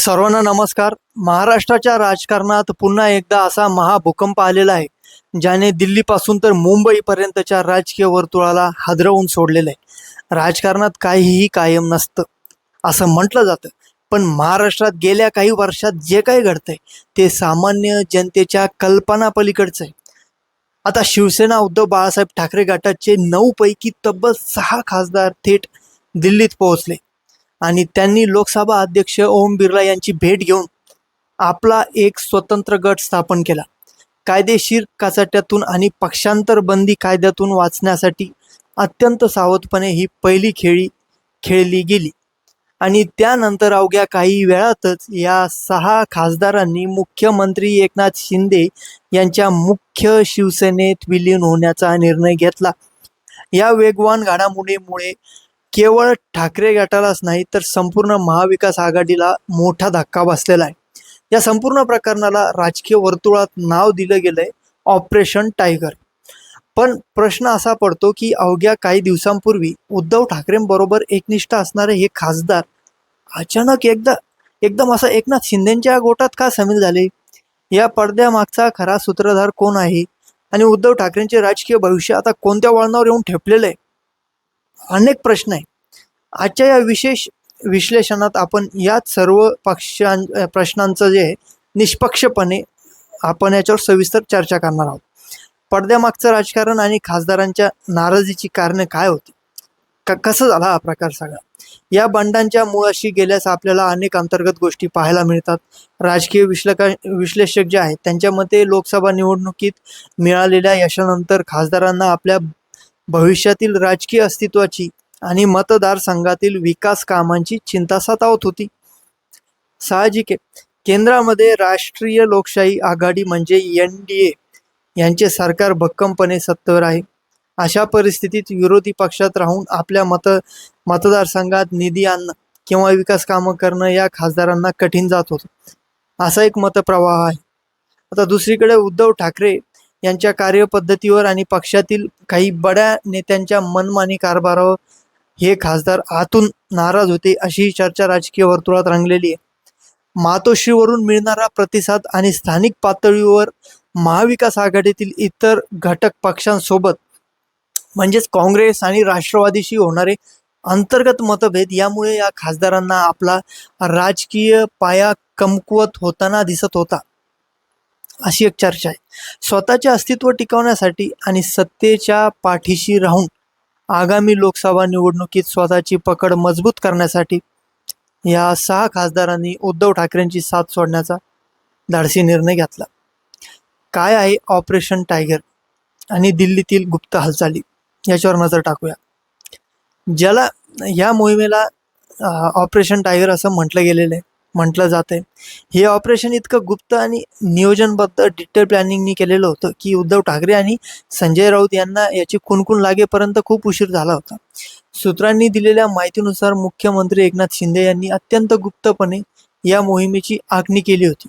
सर्वांना नमस्कार. महाराष्ट्राच्या राजकारणात पुन्हा एकदा असा महाभूकंप आलेला आहे, ज्याने दिल्लीपासून तर मुंबईपर्यंतच्या राजकीय वर्तुळाला हादरवून सोडलेलं आहे. राजकारणात काहीही कायम नसतं असं म्हटलं जातं, पण महाराष्ट्रात गेल्या काही वर्षात जे काही घडतंय ते सामान्य जनतेच्या कल्पनापलीकडचं आहे. आता शिवसेना उद्धव बाळासाहेब ठाकरे गटाचे 9 पैकी तब्बल 6 खासदार थेट दिल्लीत पोहोचले आणि त्यांनी लोकसभा अध्यक्ष ओम बिर्ला यांची भेट घेऊन आपला एक स्वतंत्र गट स्थापन केला. कायदेशीर कचाट्यातून आणि पक्षांतर बंदी कायद्यातून वाचण्यासाठी अत्यंत सावधपणे ही पहिली खेळली गेली आणि त्यानंतर अवघ्या काही वेळातच या 6 खासदारांनी मुख्यमंत्री एकनाथ शिंदे यांच्या मुख्य शिवसेनेत विलीन होण्याचा निर्णय घेतला. या वेगवान घडामोडीमुळे केवळ ठाकरे गटालाच नाही तर संपूर्ण महाविकास आघाडीला मोठा धक्का बसलेला आहे. या संपूर्ण प्रकरणाला राजकीय वर्तुळात नाव दिलं गेलंय ऑपरेशन टायगर. पण प्रश्न असा पडतो की अवघ्या काही दिवसांपूर्वी उद्धव ठाकरेंबरोबर एकनिष्ठ असणारे हे खासदार अचानक एकदम असं एकनाथ शिंदेच्या गोटात का सामील झाले? या पडद्यामागचा खरा सूत्रधार कोण आहे आणि उद्धव ठाकरेंचे राजकीय भविष्य आता कोणत्या वळणावर येऊन ठेपलेलं आहे? अनेक प्रश्न आहे. आजच्या या विशेष विश्लेषणात आपण याच सर्व प्रश्नांचं जे निष्पक्षपणे आपण याच्यावर सविस्तर चर्चा करणार आहोत. पडद्यामागचं राजकारण आणि खासदारांच्या नाराजीची कारणे काय होती, कसं झाला हा प्रकार सगळा, या बंडांच्या मुळाशी गेल्यास आपल्याला अनेक अंतर्गत गोष्टी पाहायला मिळतात. राजकीय विश्लेषक जे आहेत त्यांच्या मते लोकसभा निवडणुकीत मिळालेल्या यशानंतर खासदारांना आपल्या भविष्यातील राजकीय अस्तित्वाची आणि मतदारसंघातील विकास कामांची चिंता सतावत होती. साहजिक आहे, केंद्रामध्ये राष्ट्रीय लोकशाही आघाडी म्हणजे NDA यांचे सरकार भक्कमपणे सत्तेवर आहे. अशा परिस्थितीत विरोधी पक्षात राहून आपल्या मतदारसंघात निधी आणणं किंवा विकास कामं करणं या खासदारांना कठीण जात होतं, असा एक मतप्रवाह आहे. आता दुसरीकडे उद्धव ठाकरे यांच्या कार्यपद्धतीवर आणि पक्षातील काही बड्या नेत्यांच्या मनमानी कारभारावर हे खासदार आतून नाराज होते, अशी चर्चा राजकीय वर्तुळात रंगलेली आहे. मातोश्रीवरून मिळणारा प्रतिसाद आणि स्थानिक पातळीवर महाविकास आघाडीतील इतर घटक पक्षांसोबत म्हणजेच काँग्रेस आणि राष्ट्रवादीशी होणारे अंतर्गत मतभेद यामुळे या खासदारांना आपला राजकीय पाया कमकुवत होताना दिसत होता, अशी एक चर्चा आहे. स्वतःचे अस्तित्व टिकवण्यासाठी आणि सत्तेच्या पाठीशी राहून आगामी लोकसभा निवडणुकीत स्वतःची पकड मजबूत करण्यासाठी या 6 खासदारांनी उद्धव ठाकरेंची साथ सोडण्याचा धाडसी निर्णय घेतला. काय आहे ऑपरेशन टायगर आणि दिल्लीतील गुप्त हालचाली, याच्यावर नजर टाकूया. ज्याला या मोहिमेला ऑपरेशन टायगर असं म्हटलं जातंय. हे ऑपरेशन इतकं गुप्त आणि नियोजनबद्ध डिटेल प्लॅनिंगनी केलेलं होतं की उद्धव ठाकरे आणि संजय राऊत यांना याची कुणकुण लागेपर्यंत खूप उशीर झाला होता. सूत्रांनी दिलेल्या माहितीनुसार मुख्यमंत्री एकनाथ शिंदे यांनी अत्यंत गुप्तपणे या मोहिमेची आखणी केली होती.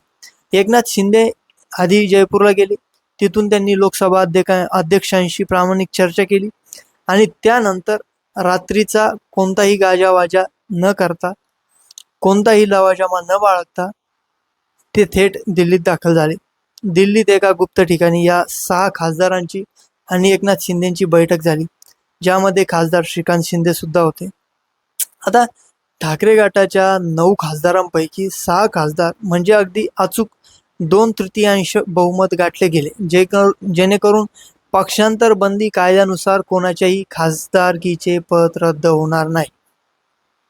एकनाथ शिंदे आधी जयपूरला गेले, तिथून त्यांनी लोकसभा अध्यक्षांशी प्रामाणिक चर्चा केली आणि त्यानंतर रात्रीचा कोणताही गाजावाजा न करता, कोणताही लवाजमा न बाळगता ते थेट दिल्लीत दाखल झाले. दिल्लीत एका गुप्त ठिकाणी या 6 खासदारांची आणि एकनाथ शिंदेची बैठक झाली, ज्यामध्ये खासदार श्रीकांत शिंदे सुद्धा होते. आता ठाकरे गटाच्या 9 खासदारांपैकी 6 खासदार म्हणजे अगदी अचूक 2/3 बहुमत गाठले गेले, जेणेकरून पक्षांतर बंदी कायद्यानुसार कोणाच्याही खासदारकीचे पद रद्द होणार नाही.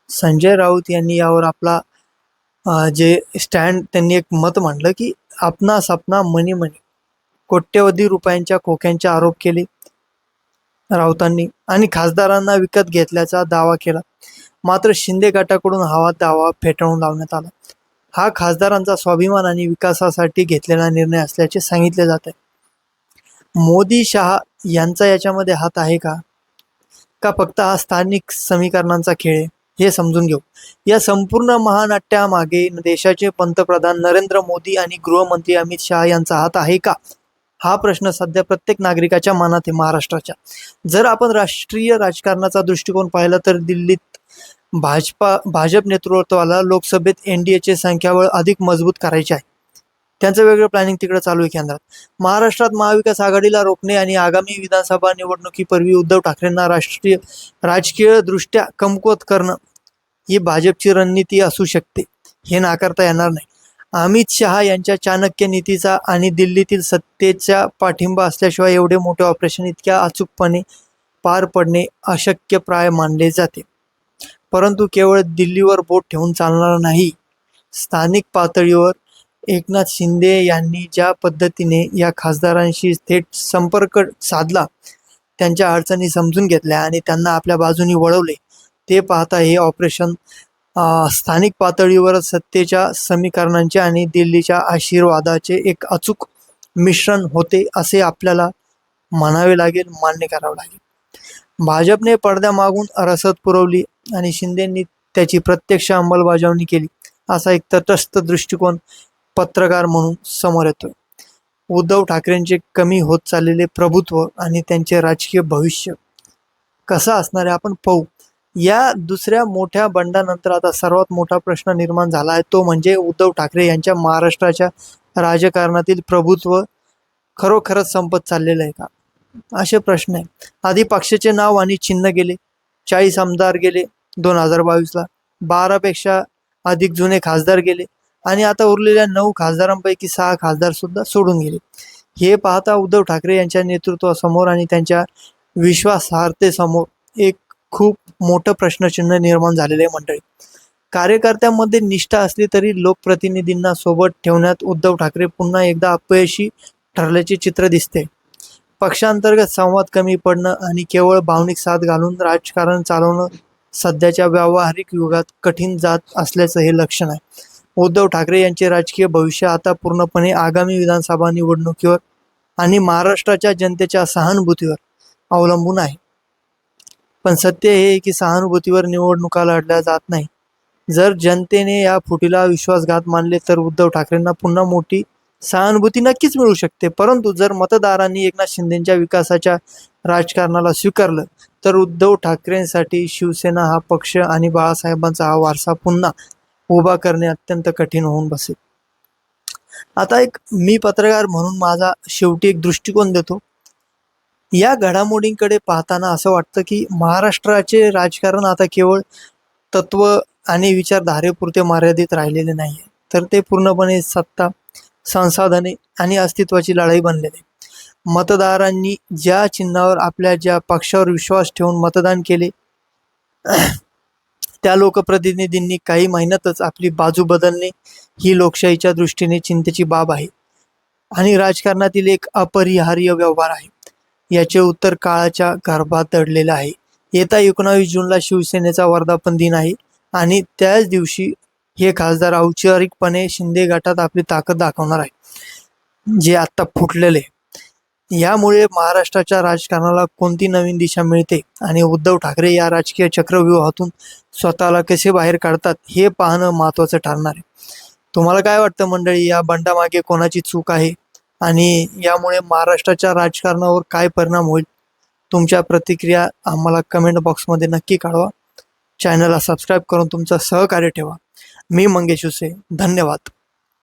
संजय राऊत यांनी यावर आपला जे स्टँड त्यांनी एक मत मांडलं की अपना सपना मनी मनी, कोट्यवधी रुपयांच्या खोक्यांचे आरोप केले राऊतांनी आणि खासदारांना विकत घेतल्याचा दावा केला. मात्र शिंदे गटाकडून हा दावा फेटाळून लावण्यात आला. हा खासदारांचा स्वाभिमान आणि विकासासाठी घेतलेला निर्णय असल्याचे सांगितले जाते. मोदी शहा यांचा याच्यामध्ये हात आहे का फक्त हा स्थानिक समीकरणांचा खेळ आहे, हे समजून घेऊ. या संपूर्ण महानाट्यामागे देशाचे पंतप्रधान नरेंद्र मोदी आणि गृहमंत्री अमित शहा यांचा हात आहे का, हा प्रश्न सध्या प्रत्येक नागरिकाच्या मनात आहे महाराष्ट्राच्या. जर आपण राष्ट्रीय राजकारणाचा दृष्टिकोन पाहिला तर दिल्लीत भाजप नेतृत्वाला लोकसभेत एनडीएचे संख्याबळ अधिक मजबूत करायचे आहे. त्यांचं वेगळं प्लॅनिंग तिकडे चालू आहे केंद्रात. महाराष्ट्रात महाविकास आघाडीला रोखणे आणि आगामी विधानसभा निवडणुकीपूर्वी उद्धव ठाकरेंना राजकीय दृष्ट्या कमकुवत करणं ही भाजपची रणनीती असू शकते, हे नाकारता येणार नाही. अमित शहा यांच्या चाणक्य नीतीचा आणि दिल्लीतील सत्तेचा पाठिंबा असल्याशिवाय एवढे मोठे ऑपरेशन इतक्या अचूकपणे पार पडणे अशक्यप्राय मानले जाते. परंतु केवळ दिल्लीवर बोट ठेवून चालणार नाही. स्थानिक पातळीवर एकनाथ शिंदे यांनी ज्या पद्धतीने या खासदारांशी थेट संपर्क साधला, त्यांच्या अडचणी समजून घेतल्या आणि त्यांना आपल्या बाजूनी वळवले, ते पाहता हे ऑपरेशन स्थानिक पातळीवर सत्तेच्या समीकरणांचे आणि दिल्लीच्या आशीर्वादाचे एक अचूक मिश्रण होते असे आपल्याला म्हणावे लागेल, मान्य करावं लागेल. भाजपने पडद्यामागून रसद पुरवली आणि शिंदेंनी त्याची प्रत्यक्ष अंमलबजावणी केली, असा एक तटस्थ दृष्टिकोन पत्रकार म्हणून समोर येतोय. उद्धव ठाकरेंचे कमी होत चाललेले प्रभुत्व आणि त्यांचे राजकीय भविष्य कसं असणार आहे आपण पाहू. या दुसऱ्या मोठ्या बंडानंतर आता सर्वात मोठा प्रश्न निर्माण झाला आहे, तो म्हणजे उद्धव ठाकरे यांच्या महाराष्ट्राच्या राजकारणातील प्रभुत्व खरोखरच संपत चाललेलं आहे का, असे प्रश्न आहे. आधी पक्षाचे नाव आणि चिन्ह गेले, 40 आमदार गेले 2022ला, 12 पेक्षा अधिक जुने खासदार गेले आणि आता उरलेल्या 9 खासदारांपैकी 6 खासदार सुद्धा सोडून गेले. हे पाहता उद्धव ठाकरे यांच्या नेतृत्वासमोर आणि त्यांच्या विश्वासार्हतेसमोर एक खूप मोठं प्रश्नचिन्ह निर्माण झालेले आहे. मंडळी, कार्यकर्त्यांमध्ये निष्ठा असली तरी लोकप्रतिनिधींना सोबत ठेवण्यात उद्धव ठाकरे पुन्हा एकदा अपयशी ठरल्याचे चित्र दिसते. पक्षांतर्गत संवाद कमी पडणं आणि केवळ भावनिक साथ घालून राजकारण चालवणं सध्याच्या व्यावहारिक युगात कठीण जात असल्याचं हे लक्षण आहे. उद्धव ठाकरे यांचे राजकीय भविष्य आता पूर्णपणे आगामी विधानसभा निवडणुकीवर आणि महाराष्ट्राच्या जनतेच्या सहानुभूतीवर अवलंबून आहे. पण सत्य हे आहे की सहानुभूतीवर निवडणुका लढल्या जात नाही. जर जनतेने या फुटीला विश्वासघात मानले तर उद्धव ठाकरेंना पुन्हा मोठी सहानुभूती नक्कीच मिळू शकते. परंतु जर मतदारांनी एकनाथ शिंदेच्या विकासाच्या राजकारणाला स्वीकारलं तर उद्धव ठाकरेंसाठी शिवसेना हा पक्ष आणि बाळासाहेबांचा हा वारसा पुन्हा उभा करणे अत्यंत कठीण होऊन बसेल. आता एक मी पत्रकार म्हणून माझा शेवटी एक दृष्टिकोन देतो. या घडामोडींकडे पाहताना असं वाटतं की महाराष्ट्राचे राजकारण आता केवळ तत्व आणि विचारधारेपुरते मर्यादित राहिलेले नाही, तर ते पूर्णपणे सत्ता, संसाधने आणि अस्तित्वाची लढाई बनलेली. मतदारांनी ज्या चिन्हावर ज्या पक्षावर विश्वास ठेवून मतदान केले त्या लोकप्रतिनिधींनी काही महिन्यातच आपली बाजू बदलणे ही लोकशाहीच्या दृष्टीने चिंतेची बाब आहे आणि राजकारणातील एक अपरिहार्य व्यवहार आहे. याचे उत्तर काळाच्या गर्भात दडलेलं आहे. येत्या 19 जूनला शिवसेनेचा वर्धापन दिन आहे आणि त्याच दिवशी हे खासदार औपचारिकपणे शिंदे गटात आपली ताकद दाखवणार आहे, जे आत्ता फुटलेले. यामुळे महाराष्ट्राच्या राजकारणाला कोणती नवीन दिशा मिळते आणि उद्धव ठाकरे या राजकीय चक्रव्यूहातून स्वतःला कसे बाहेर काढतात हे पाहणं महत्त्वाचं ठरणार आहे. तुम्हाला काय वाटतं मंडळी, या बंडामागे कोणाची चूक आहे आणि यामुळे महाराष्ट्राच्या राजकारणावर काय परिणाम होईल? तुमच्या प्रतिक्रिया आम्हाला कमेंट बॉक्समध्ये नक्की कळवा. चॅनलला सबस्क्राईब करून तुमचं सहकार्य ठेवा. मी मंगेश हुसे, धन्यवाद.